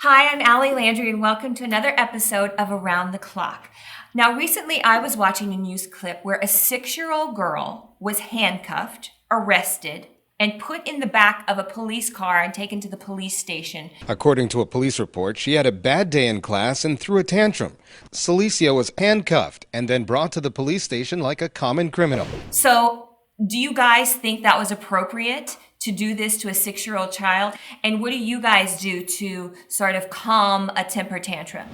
Hi, I'm Landry, and welcome to another episode of Around the Clock. Now, recently I was watching a news clip where a 6-year-old girl was handcuffed, arrested, and put in the back of a police car and taken to the police station. According to a police report, she had a bad day in class and threw a tantrum. Celicia was handcuffed and then brought to the police station like a common criminal. So, do you guys think that was appropriate to do this to a 6-year-old child? And what do you guys do to sort of calm a temper tantrum?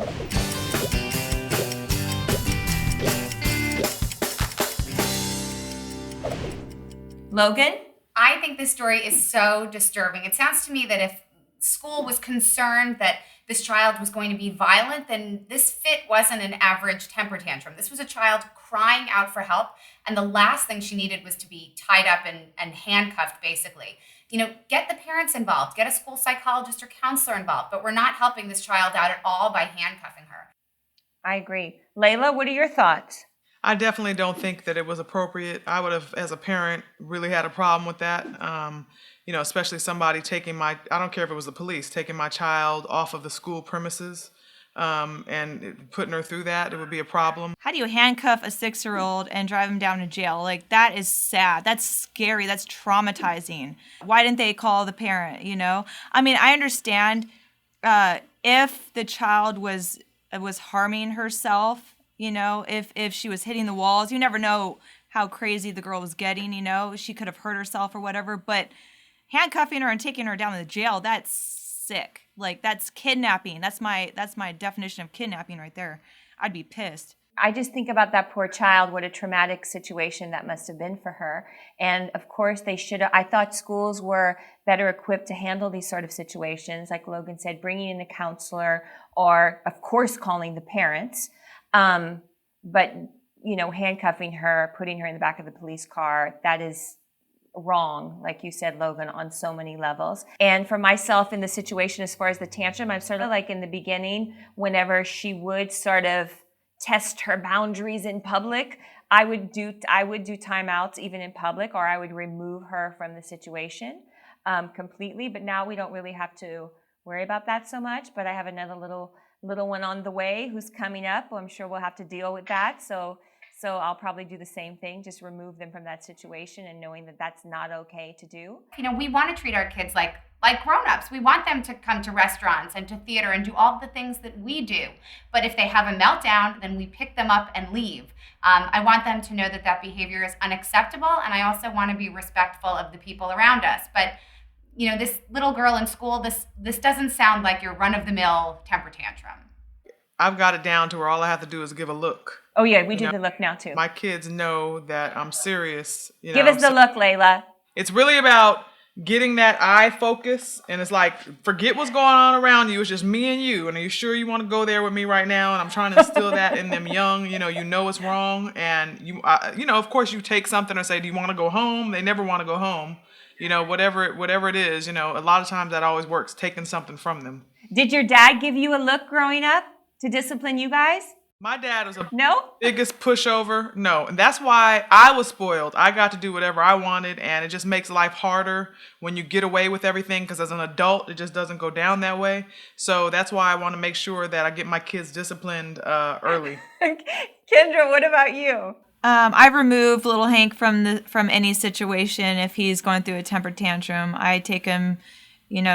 Logan? I think this story is so disturbing. It sounds to me that if school was concerned that this child was going to be violent, then this fit wasn't an average temper tantrum. This was a child crying out for help, and the last thing she needed was to be tied up and handcuffed, basically. Get the parents involved, get a school psychologist or counselor involved, but we're not helping this child out at all by handcuffing her. I agree. Laila, what are your thoughts? I definitely don't think that it was appropriate. I would have, as a parent, really had a problem with that. Especially somebody I don't care if it was the police, taking my child off of the school premises and putting her through that, it would be a problem. How do you handcuff a 6-year-old and drive him down to jail? Like, that is sad. That's scary. That's traumatizing. Why didn't they call the parent, I mean, I understand if the child was harming herself, if she was hitting the walls. You never know how crazy the girl was getting, She could have hurt herself or whatever. But handcuffing her and taking her down to the jail, that's sick. Like, that's kidnapping. That's my definition of kidnapping right there. I'd be pissed. I just think about that poor child, what a traumatic situation that must have been for her. And of course I thought schools were better equipped to handle these sort of situations. Like Logan said, bringing in a counselor or of course calling the parents. But handcuffing her, putting her in the back of the police car, that is wrong, like you said, Logan, on so many levels. And for myself in the situation, as far as the tantrum, I'm sort of like in the beginning, whenever she would sort of test her boundaries in public, I would do timeouts even in public, or I would remove her from the situation completely. But now we don't really have to worry about that so much. But I have another little one on the way who's coming up. I'm sure we'll have to deal with that. So I'll probably do the same thing, just remove them from that situation and knowing that that's not okay to do. We want to treat our kids like grown-ups. We want them to come to restaurants and to theater and do all the things that we do. But if they have a meltdown, then we pick them up and leave. I want them to know that behavior is unacceptable, and I also want to be respectful of the people around us. But this little girl in school, this doesn't sound like your run-of-the-mill temper tantrum. I've got it down to where all I have to do is give a look. Oh yeah, we do the look now too. My kids know that I'm serious. Give us the look, Laila. It's really about getting that eye focus, and it's like, forget what's going on around you. It's just me and you. And are you sure you want to go there with me right now? And I'm trying to instill that in them young. You know it's wrong, and of course, you take something or say, do you want to go home? They never want to go home. Whatever it is, a lot of times that always works, taking something from them. Did your dad give you a look growing up to discipline you guys? My dad was No? biggest pushover. No. And that's why I was spoiled. I got to do whatever I wanted, and it just makes life harder when you get away with everything, because as an adult, it just doesn't go down that way. So that's why I want to make sure that I get my kids disciplined early. Kendra, what about you? I've removed little Hank from any situation if he's going through a temper tantrum. I take him,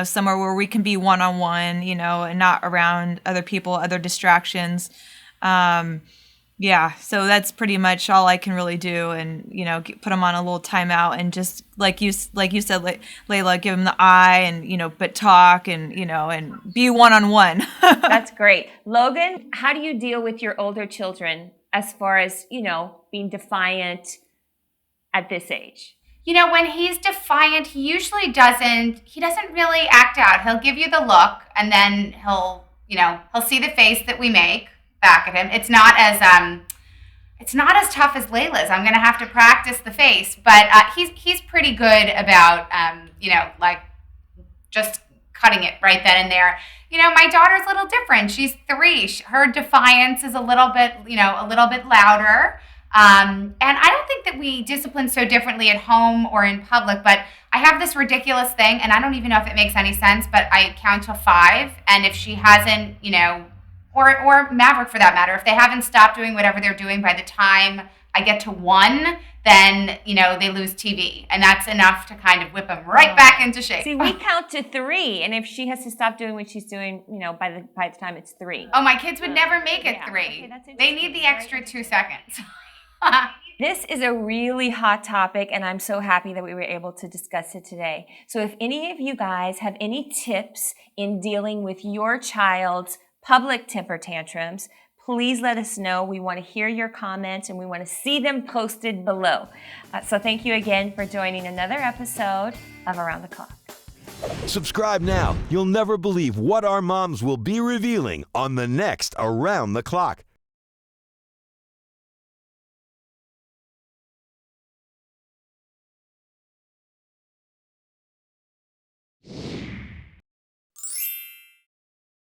somewhere where we can be one-on-one, and not around other people, other distractions. So that's pretty much all I can really do, and put him on a little timeout and just like you said, Laila, give him the eye and but talk and and be one-on-one. That's great. Logan, how do you deal with your older children as far as being defiant at this age? When he's defiant, he usually doesn't really act out. He'll give you the look, and then he'll see the face that we make back at him. It's not as tough as Laila's. I'm going to have to practice the face, but he's pretty good about just cutting it right then and there. My daughter's a little different. She's 3. Her defiance is a little bit louder. And I don't think that we discipline so differently at home or in public, but I have this ridiculous thing, and I don't even know if it makes any sense, but I count to 5, and if she hasn't, or Maverick for that matter, if they haven't stopped doing whatever they're doing by the time I get to 1, then, they lose TV. And that's enough to kind of whip them right back into shape. See, we count to 3, and if she has to stop doing what she's doing, by the time it's 3. Oh, my kids would never make it 3. Okay, that's They interesting. need the extra 2 seconds. This is a really hot topic, and I'm so happy that we were able to discuss it today. So if any of you guys have any tips in dealing with your child's public temper tantrums, please let us know. We want to hear your comments, and we want to see them posted below. So thank you again for joining another episode of Around the Clock. Subscribe now. You'll never believe what our moms will be revealing on the next Around the Clock.